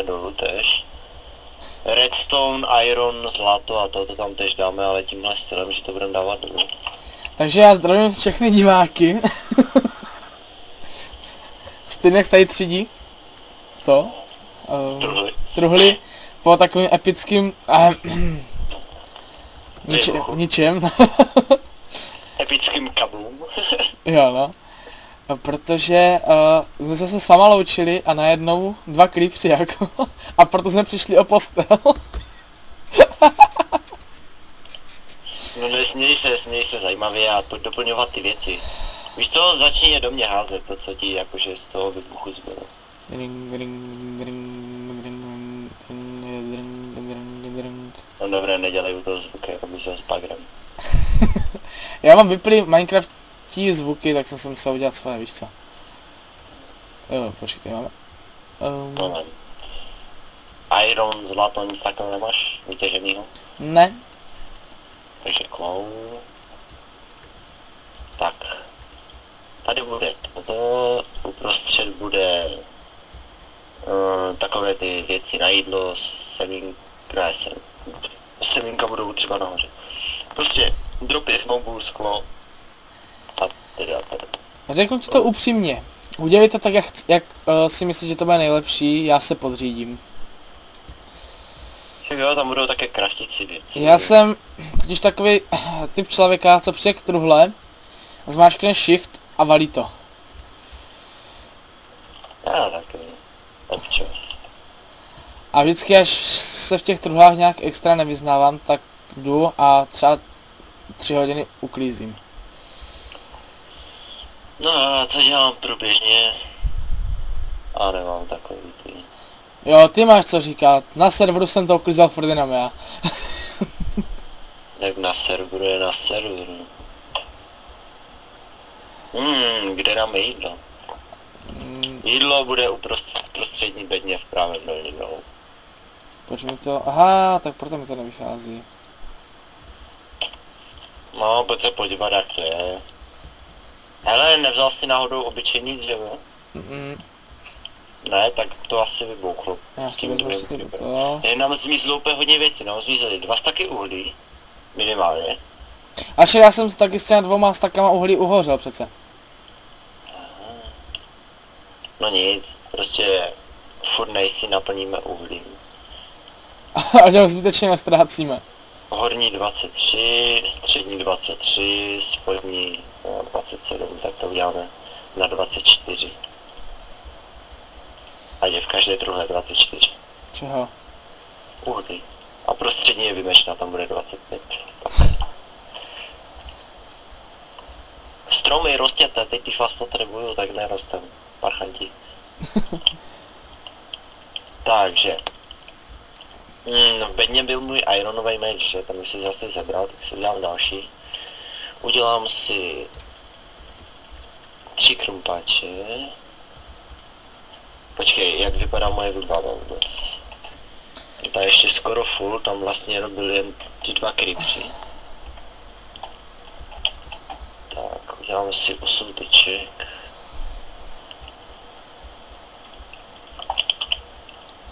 dáme dolů tež. Redstone, iron, zlato a to tam tež dáme, ale tímhle stylem, že to budeme dávat dolů. Takže já zdravím všechny diváky. Stejně tady třídí. To. Truhly. Po takovým epickým... ničem. Epickým kablům. Jo no. Protože jsme se s váma loučili a najednou 2 creepsy jako. A proto jsme přišli o postel. No nesměj se zajímavě a pojď doplňovat ty věci. Víš co, začni je do mě házet, to co ti jakože z toho vybuchu zbylo. No dobré, nedělej u toho zvuky, jako by se s bagrem. Já mám vyplý Minecraftí zvuky, tak jsem si musel udělat svoje, víš co. Jo, počkej, máme. Iron, zlato, nic takového nemáš? Vytěženýho? Ne. Takže klou. Tak. Tady bude toto, uprostřed bude takové ty věci na jídlo, semínka budou třeba nahoře. Prostě dropy, snowball, sklo. A tedy a tady. Řeknu ti to upřímně. Udělej to tak, jak si myslíš, že to bude nejlepší, já se podřídím. Tak jo, tam budou také kraftící věci. Já jsem totiž takový typ člověka, co přijde k truhle, zmáčkne shift a valí to. Já taky. Občas. A vždycky, až se v těch truhlách nějak extra nevyznávám, tak jdu a třeba 3 hodiny uklízím. No a to dělám průběžně. A nemám takový ty. Jo, ty máš co říkat. Na serveru jsem to uklízel furt jenom já. Jak na serveru je na serveru. Kde dáme jídlo? Jídlo bude uprostřední bedně v pravém dolním rohu. Proč mi to... Aha, tak proto mi to nevychází. No, pojď se podívat, jak to je. Hele, nevzal jsi náhodou obyčejný dřevo? Ne, tak to asi vybouchlo. Já si vezmu si to. Nám zmizlo úplně hodně věcí, no, zmizely 2 staky uhlí. Minimálně. Až já jsem taky s těmi 2 stakama uhlí uhořel přece. No nic, prostě furt nejsi naplníme uhlím. A těm zbytečně nestrácíme. Horní 23, střední 23, spodní 27, tak to uděláme na 24. A je v každé druhé 24. Čeho? Uhlí. A prostřední je vymešná, tam bude 25. Stromy rostěte, teď když vás potřebuju, tak nerostem. Parchanti. Takže. V bedně byl můj ironový meč, že tam si zase zebral, tak si udělám další. Udělám si 3 krumpáče. Počkej, jak vypadá moje vybava vůbec? Ta ještě skoro full, tam vlastně jenom byly jen ty 2 creepsy. Tak, uděláme si 8 tyček.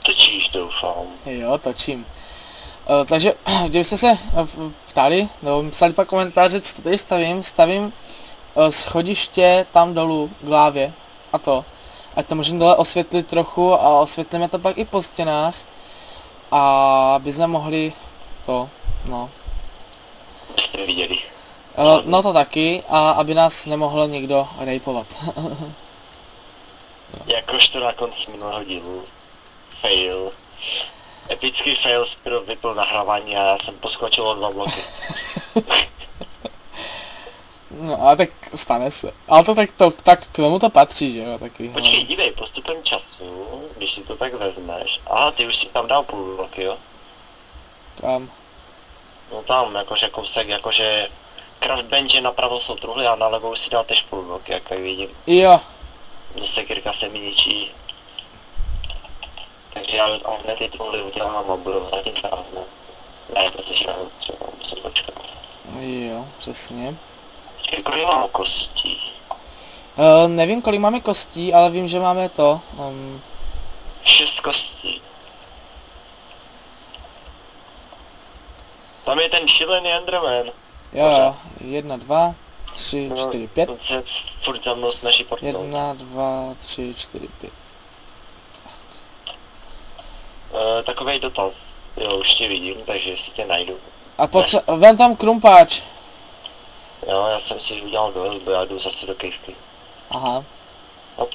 Točíš, doufám. Jo, točím. Takže, kdybyste se ptali, nebo psali pak komentáře, co tady stavím schodiště tam dolů k lávě a to. Ať to můžeme dole osvětlit trochu a osvětlíme to pak i po stěnách. A aby jsme mohli to, no. Jste viděli. No to taky, a aby nás nemohl někdo rejpovat. Jakožto na konci minulého dílu. Fail. Epický fail, Spiro vypl nahrávání a já jsem poskočil o 2 bloky. No ale tak stane se. Ale to tak k tomu to patří, že jo, taky. Počkej, dívej, postupem času, když si to tak vezmeš. Aha, ty už si tam dal půl bloky, jo? Kam? No tam, jakože kousek, jakože craft bench napravo jsou truhly a na levou si dal tež půl bloky, jak vidím. Jo. Sekirka se mi ničí. Takže já hned ty truhly udělám a budou zatím prázdné. Ne, to se třeba musím počkat. Jo, přesně. Kolik mám kostí? Nevím, kolik máme kostí, ale vím, že máme to. 6 kostí. Tam je ten šílený Enderman. Jo, 1, 2, 3, No, 4, 5. to se furt za mnou snaží portnout. 1, 2, 3, 4, 5. Takovej dotaz. Jo, už tě vidím, takže si tě najdu. A vem tam krumpáč. Jo, já jsem si udělal do já jdu zase do kejvky. Aha. Hop.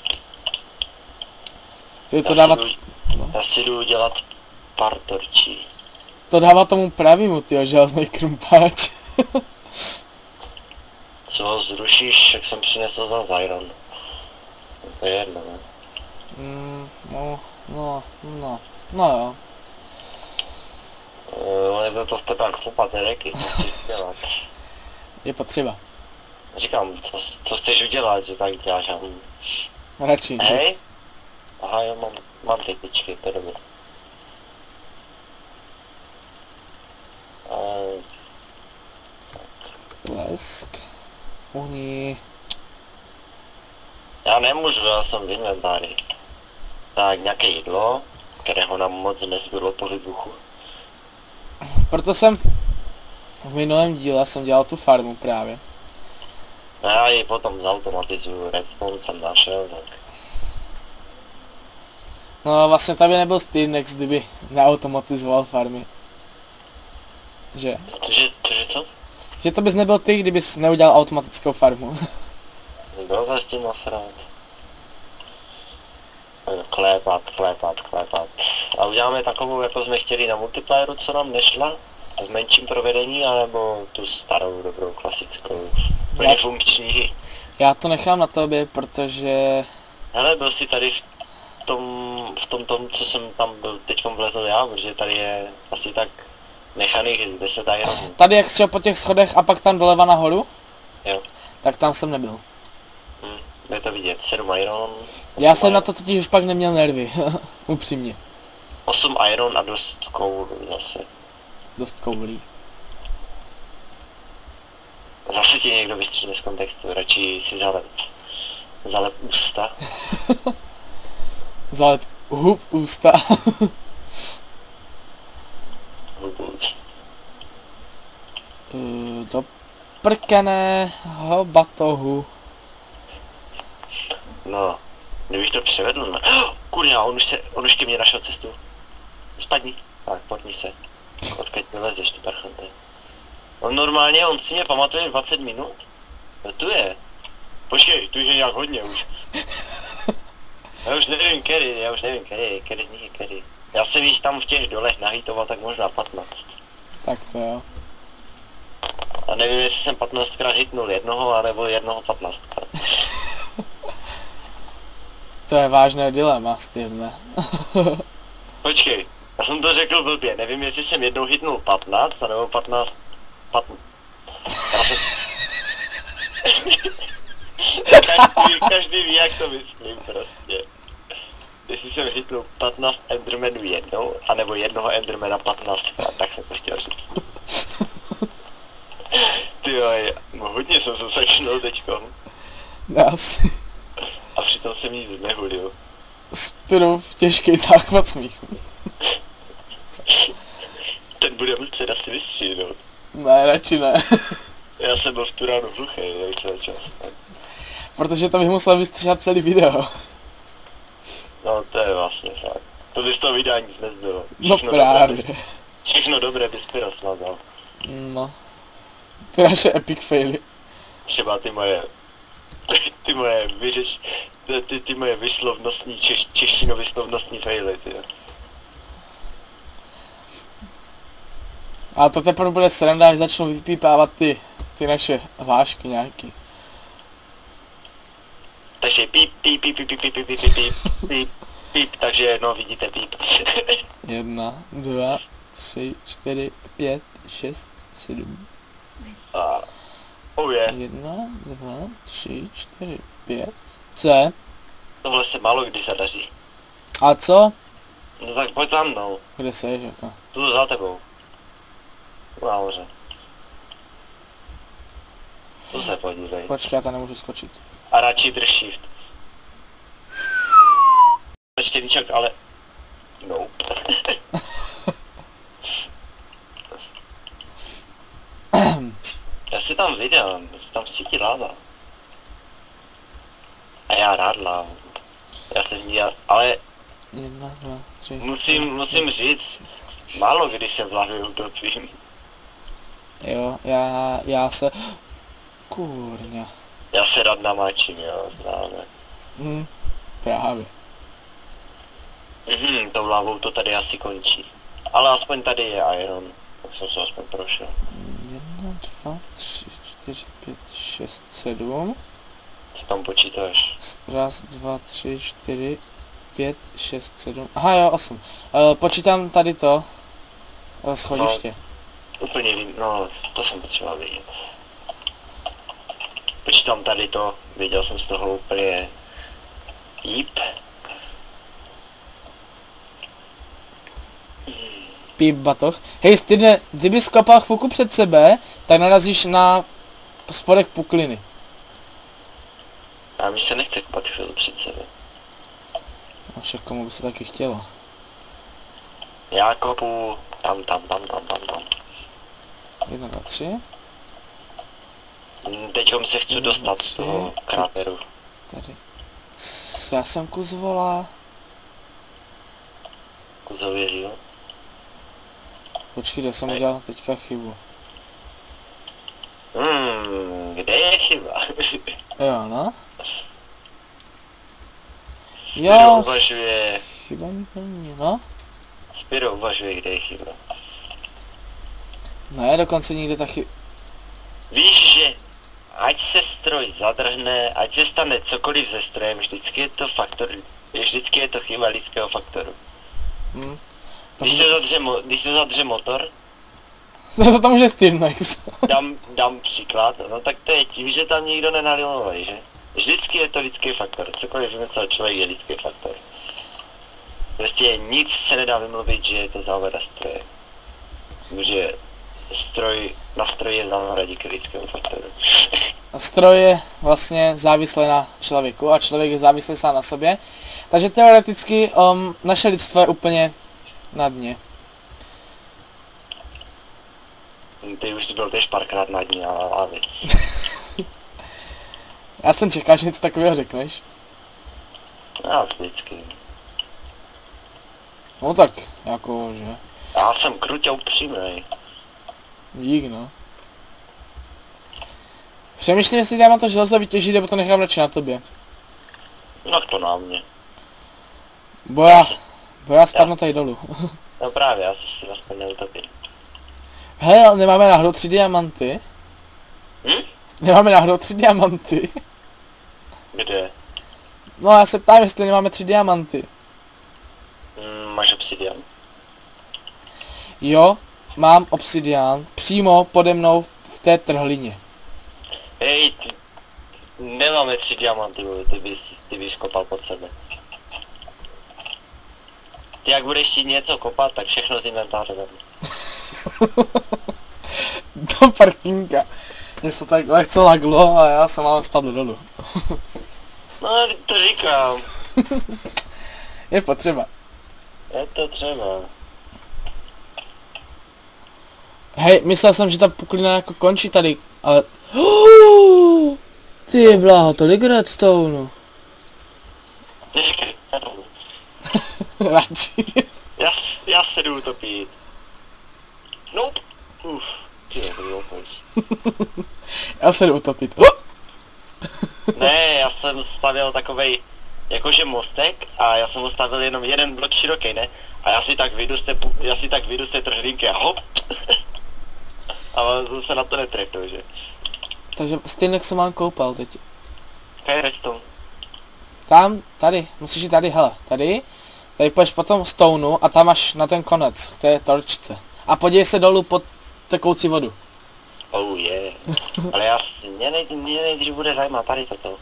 Ty to dávat... No. Já si jdu udělat pár torčí. To dává tomu pravýmu, tyjo, železný krumpáč. Co ho zrušíš, jak jsem přinesl za Iron. To je jedno, ne? No jo. Nebyl to v tebe chlupat nereky, co chceš dělat. Je potřeba. Říkám, co chceš udělat, že tak děláš a... Radši Hej? nic. Aha, jo, mám ty tyčky, to je dobré. Blesk. Uhní. Já nemůžu, já jsem v inventáři. Tak, nějaké jídlo, kterého nám moc nezbylo po vybuchu. Proto jsem v minulém díle jsem dělal tu farmu právě. No já ji potom zautomatizuju, redstone jsem našel, tak... No vlastně tady nebyl Steamnex, kdyby neautomatizoval farmy. Že? Cože co? Že to bys nebyl ty, kdybys neudělal automatickou farmu. Kdo se s tím nasrát? Klepat. A uděláme takovou, jako jsme chtěli na multiplayeru, co nám nešla? V menším provedení, anebo tu starou, dobrou, klasickou, plně funkční? Já to nechám na tobě, protože... Hele, byl jsi tady v tom, co jsem tam byl teďkom vlezl já, protože tady je asi tak mechanik z 10 ironů. Tady jak šel po těch schodech a pak tam doleva nahoru? Jo. Tak tam jsem nebyl. Je to vidět, 7 iron. Já jsem na to totiž už pak neměl nervy, upřímně. 8 iron a dost koulů zase. Dost koulí. Zase ti někdo vystříhne z kontextu, radši si zalep ústa. Zalep hub ústa. Hubu ústa. Do prkeného batohu. No, kdybych to převedl, no. Kurňa, on už ke mně našel cestu. Spadni. Tak, podni se. Odkud vylezeš, ty parchante. On si mě pamatuje 20 minut? No tu je. Počkej, tu je nějak hodně už. Já už nevím, který z nich je který. Já jsem jich tam v těch dolech nahýtoval tak možná 15. Tak to jo. A nevím, jestli jsem 15krát hitnul jednoho, anebo jednoho 15krát. To je vážné dilema, Steve. Počkej, já jsem to řekl blbě, nevím, jestli jsem jednou hitnul 15, anebo 15... Každý ví, jak to myslím prostě. Jestli jsem hitnul 15 endermanů jednou, anebo jednoho endermana 15, tak jsem to chtěl říct. Tyjo, hodně jsem se sakšnul teďkom. Asi. A přitom jsem nic znehulil. Spirův těžký záchvat smíchu. Ten bude muset asi vystříhnout. Ne, radši ne. Já jsem byl v tu ránu hluchý, jak se začal. Protože to bych musel vystříhat celý video. No to je vlastně fakt. To by z toho videa nic nezbylo. No právě. Všechno dobré bys Pyro smazal. No. Ty naše epic faily. Třeba ty moje ty moje vyslovnostní, češtino vyslovnostní faily, ty. A to teprve bude sranda, až začnou vypípávat ty naše hlášky nějaký. Takže píp, takže no vidíte píp. 1, 2, 3, 4, 5, 6, 7. Oh je. 1, 2, 3, 4, 5. C. Tohle se málo kdy se daří. A co? No tak pojď za mnou. Kde seš jako? Tu za tebou. Nahoře. Tu se podívej. Počkej, já tam nemůžu skočit. A radši drž shift. Štěníček, ale... Nope. obsidian, tam cítí láva. A já rád lávu. Já se z ní, ale 1, 2, 3. musím říct, málo kdy se v hlavě utopím. Jo, já se... Kurňa. Já se rád namáčím, jo, známe. Právě. Tou lávou to tady asi končí. Ale aspoň tady je iron, tak jsem se aspoň prošel. 1, 2, 3, 4, 5, 6, 7. Co tam počítáš? 1, 2, 3, 4, 5, 6, 7. Aha jo, 8. Počítám tady to. Schodiště. Úplně vím, no, to jsem potřeboval vidět. Počítám tady to, viděl jsem z toho úplně píp. Píp batoh. Hej, Stydne, kdyby skopal chvilku před sebe, tak narazíš na spodek pukliny. A mi se nechce kopat chvíli před sebe. No však komu by se taky chtělo. Já kopu tam. 1, 2, 3. Teďkom se chci dostat z toho kráteru. Tady. Já jsem kus volá. Kuzověřil. Počkej, já jsem udělal teďka chybu. Kde je chyba? Jo, no. Spiro Jo, uvažuje, chyba mi není, no. Spiro uvažuje, kde je chyba. Ne, dokonce nikde ta chyba. Víš, že ať se stroj zadrhne, ať se stane cokoliv se strojem, vždycky je to faktor, vždycky je to chyba lidského faktoru. Když se zadře motor, To tam už je Styrnex. dám příklad, no tak to je tím, že tam nikdo nenalil olej, že? Vždycky je to lidský faktor, cokoliv vymyslel člověk je lidský faktor. Prostě nic se nedá vymluvit, že je to závada stroje. Protože na stroji je závada díky lidskému faktoru. Stroj je vlastně závislý na člověku a člověk je závislý sám na sobě. Takže teoreticky naše lidstvo je úplně na dně. Ty už jsi byl tež párkrát na dní, ale Já jsem čekal, že něco takového řekneš. já vždycky. No tak, jako, že. Já jsem krutě upřímnej. Dík, no. Přemýšlím, jestli dám to železo vytěžit, nebo to nechám radši na tobě. No to na mě. Bo já spadnu tady dolů. No právě, já se si aspoň neutopím. Hele, nemáme náhodou 3 diamanty? Nemáme náhodou 3 diamanty? Kde? No já se ptám, jestli nemáme 3 diamanty. Máš obsidian? Jo, mám obsidián přímo pode mnou v té trhlině. Hej, nemáme 3 diamanty, ty bys kopal pod sebe. Ty jak budeš chtít něco kopat, tak všechno z inventáře vezmu. Do parkínka. Mně se tak lehce laglo a já jsem ale spadl dolů. No, to říkám. Je potřeba. Je to třeba. Hej, myslel jsem, že ta puklina jako končí tady, ale... Ty bláho, tolik redstone. Neříkej, já jdu. Radši. Já se jdu utopit. Nope. Ty jo, to bylo pojď. Já se jdu utopit. Ne, já jsem stavěl takovej, jakože mostek a já jsem ho stavil jenom jeden blok široký, ne? A já si tak vyjdu z té trhlínky a hop. Ale zase na to netrefil, že? Takže stejně se mám koupal teď. Kaj redstone? Tam, tady, musíš jít tady, hele, tady. Tady půjdeš po tom stoneu a tam až na ten konec, k té torčce. A podívej se dolů pod tekoucí vodu. Oh yeah. Ale mě nejdřív bude zajímat tady toto.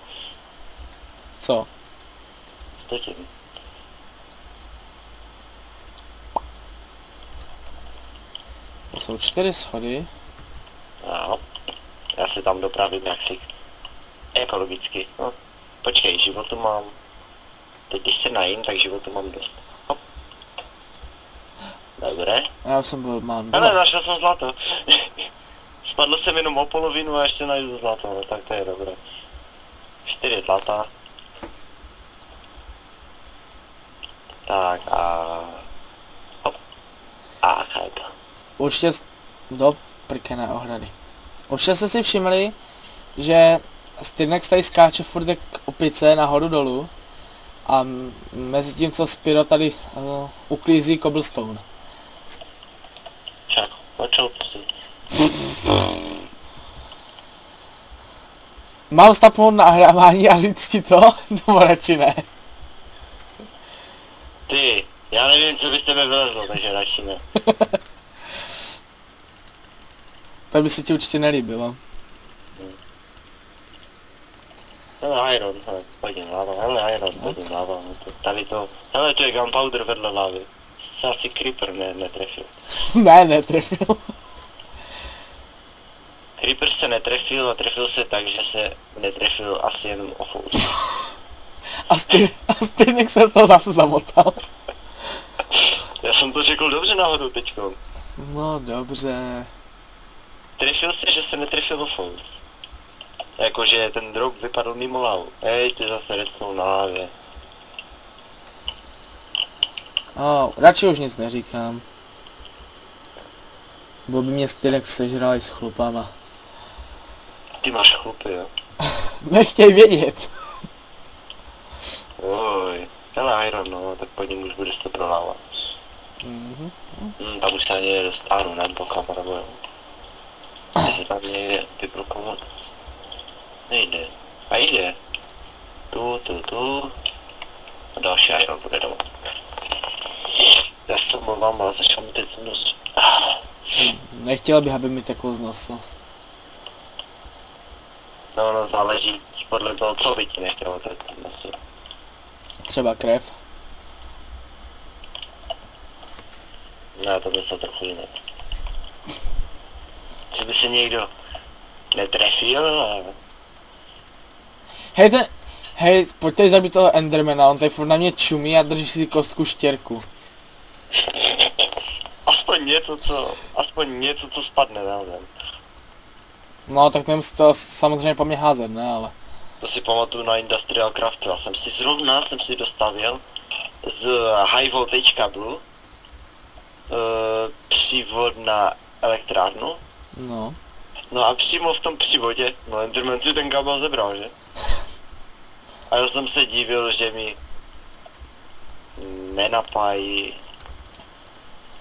Co? To tím. To jsou 4 schody. No, já se tam dopravím jaksi ekologicky. No, počkej, životu mám. Teď když se najím, tak životu mám dost. Hop. Dobré. Já už jsem byl, mám Ale našel jsem zlato. Spadl jsem jenom o polovinu a ještě najdu zlato, no, tak to je dobré. 4 zlata. Tak a... Hop. A chajka. Určitě do prkené ohrady. Určitě jste si všimli, že Styrnex tady skáče furt jak opice nahoru dolů. A mezi tím, co Spyro tady uklízí cobblestone. Čak, počal to si. Mám stapnout nahrávání a říct ti to? Nebo radši ne? Ty, já nevím, co by z tebe vylezlo, takže radši ne. To by se ti určitě nelíbilo. Hele Iron, hele, hodím láva, hele Iron, hodím láva, tady to, hele tu je gunpowder vedle lávy. Se asi creeper netrefil. Ne, netrefil. Creeper se netrefil a trefil se tak, že se netrefil asi jenom o fous. A Styrnex se to zase zamotal. Já jsem to řekl dobře náhodou teďko. No dobře. Trefil se, že se netrefil o fous. Jakože ten drop vypadl mimo lávu. Hej, ty zase redstone na lávě. Radši už nic neříkám. Bylo by mě Styrnex sežral i s chlupama. Ty máš chlupy, jo? Nechtěj vědět. Oj, hele Iron, no, tak po něm už budeš to prolávat. Tam už se ani nedostáhnu, ne, po kameru, jo. Se tam někde vyblokovat. Nejde. A jde. Tu. A další Iron bude doma. Já se mluvám, ale začal mi teď nos. Nechtěl bych, aby mi teklo z nosu. No, záleží podle toho, co by ti nechtělo teď z nosu. Třeba krev. Ne, to by se trochu jinak. Že by se někdo netrefil a... Hej, pojď tady zabít toho Endermana, on tady furt na mě čumí a drží si kostku štěrku. Aspoň něco, co spadne na zem. No, tak nemusí to samozřejmě po mě házet, ne, ale... To si pamatuju na Industrial Craftu, já jsem si dostavil z high voltage kablu přívod na elektrárnu. No. No a přímo v tom přívodě, no Enderman si ten kabel zebral, že? A já jsem se divil, že mi nenapájí.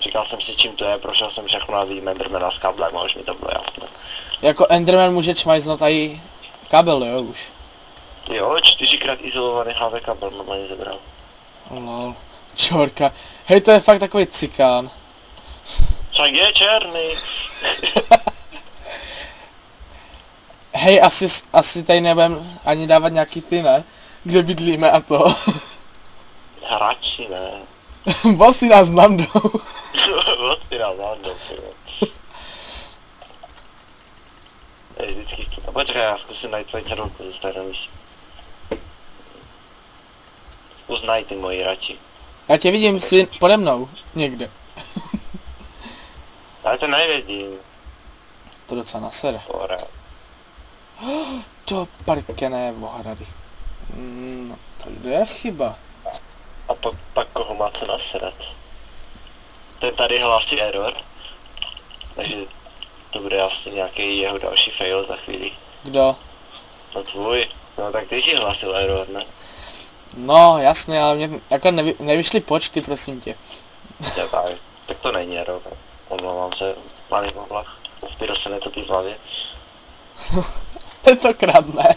Říkal jsem si, čím to je, prošel jsem všechno a vidím Endermana s kablem a už mi to bylo jasné. Jako Enderman může čmajznout tady kabel, jo, už. Jo, 4krát izolovaný HV kabel normálně zebral. Lol. Čorka. Hej, to je fakt takový cikán. Však je černý. Hej, asi tady nebudem ani dávat nějaký ty, ne? Kde bydlíme a to. Hráči, ne. Bossy nás namdou. Bossy nás namdou, Hej, vždycky chci. A počkej, já zkusím najít tvoji čarovku ze staré myši. Uznaj ty moji radši. Já tě vidím, jsi pode mnou. Někde. Ale to nevědím. To docela nasere. Pořád. To parkené ohrady. No, to je chyba. A pak koho má co nasedat? Ten tady hlásí error. Takže to bude asi nějaký jeho další fail za chvíli. Kdo? No tvůj. No tak ty jsi hlásil error, ne? No, jasně, ale mě jako nevyšly počty, prosím tě. Tak to není error. Omlouvám se, malý oblach. Spyro se netopí v hlavě. Tentokrát ne.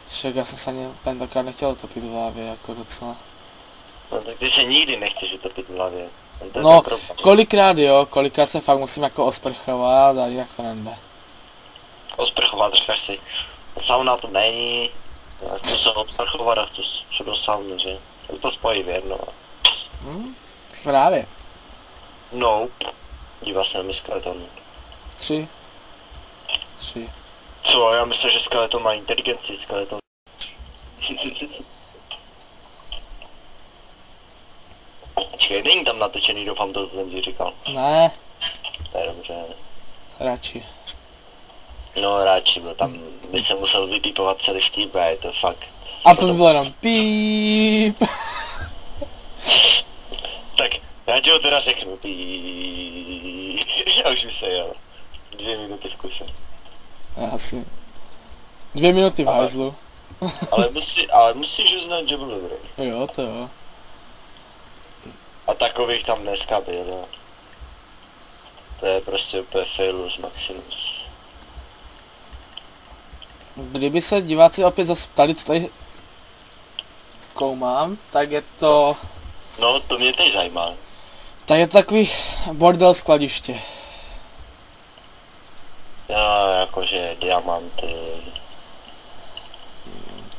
Však já jsem se ani tentokrát nechtěl topit v hlavě, jako docela. No tak ty se nikdy nechceš utopit v hlavě. No, kolikrát jo, kolikrát se fakt musím jako osprchovat a jinak to nejde. Osprchovat, říkáš si. Sauna to není. Já chci se osprchovat a chci do sauny, že? Tak to spojí v jedno. Právě. Nope. Dívá se na mi skeleton. 3. Co? Já myslím, že skeleton má inteligenci, skeleton. Počkej, není tam natočený, doufám, to jsem ti říkal. Ne, To je dobře. radši. No radši, bo tam by se musel vypípovat celý vtip, je to fakt. A to by bylo jenom píp. Tak, já ti ho teda řeknu, píp. Já už bych se jel. 2 minuty v kuse. Asi. 2 minuty v Ale- hajzlu. Ale musíš uznat, že byl dobrý. Jo, to jo. A takových tam dneska bylo. To je prostě úplně failus maximus. Kdyby se diváci opět zase ptali, co tady koumám, tak je to... No, to mě teď zajímá. Tak je to takový bordel skladiště. Já jakože diamanty.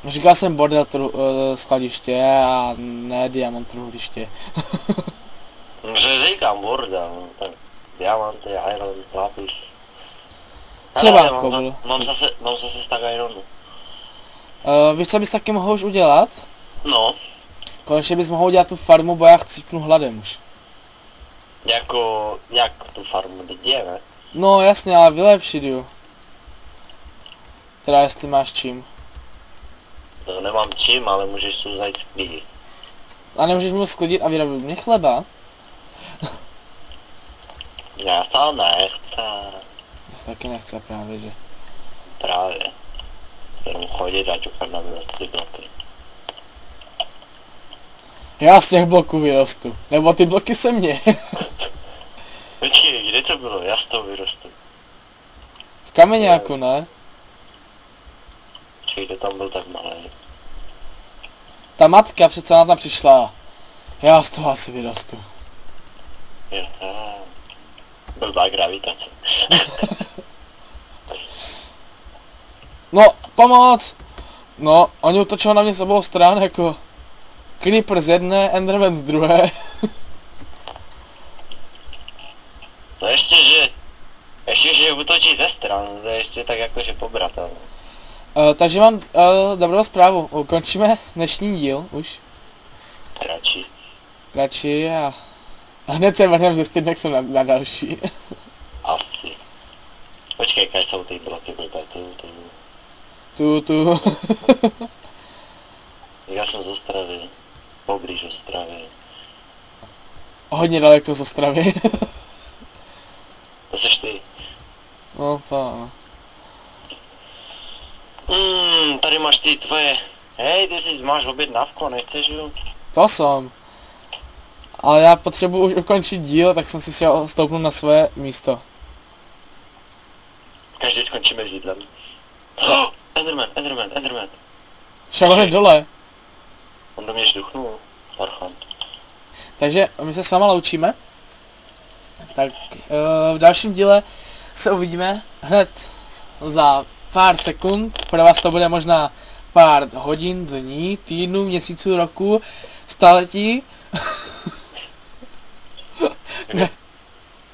Říkal jsem bordel skladiště a ne diamant truhliště. Že říkám bordel, no, tak diamanty, iron, lapis. Třeba Ale kobl. mám zase stack ironu. Víš, co bys taky mohl už udělat? No, Konečně bys mohl udělat tu farmu, bo já chcípnu hladem už. jako, jak tu farmu lidi, ne? No jasně, ale vylepšit ju. Teda jestli máš čím. To nemám čím, ale můžeš si zajít sklidit. A nemůžeš mi ho sklidit a vyrobit mě chleba? Já to nechci. To se taky nechce právě, že. Právě. Jenom chodit a čukat na vyrostly bloky. Já z těch bloků vyrostu. Nebo ty bloky se mě. Počkej, kde to bylo? Já z toho vyrostu. V kameňáku, ne? Počkej, kdo tam byl tak malý. Ta matka přece ona tam přišla. Já z toho asi vyrostu. Jo, blbá gravitace. No, pomoc! No, oni utočili na mě z obou stran, jako... Creeper z jedné, Enderman z druhé. No ještě, že útočí ze stran, to je ještě tak jakože pobratelné. Takže mám dobrou zprávu. Ukončíme dnešní díl už. Radši. Radši a hned se vrhneme ze stydnek jsem na další. Asi. Počkej, kaj jsou ty bloky blbé, Tu. Já jsem z Ostravy. Poblíž Ostravy. Hodně daleko z Ostravy. To seš ty. No to ano. Tady máš ty tvoje. Hej, ty si máš objednávku, nechceš ju? To jsem. Ale já potřebuji už ukončit díl, tak jsem si šel stoupnout na své místo. Každý skončíme s jídlem. Enderman. Však on je dole. On do mě žduchnul. Parchant. Takže my se s váma loučíme. Tak v dalším díle se uvidíme hned za pár sekund. Pro vás to bude možná pár hodin, dní, týdnů, měsíců, roku, staletí.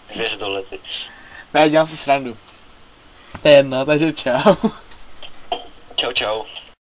Hvězdolety. Ne, dělám si srandu. To je jedno, takže čau. Čau.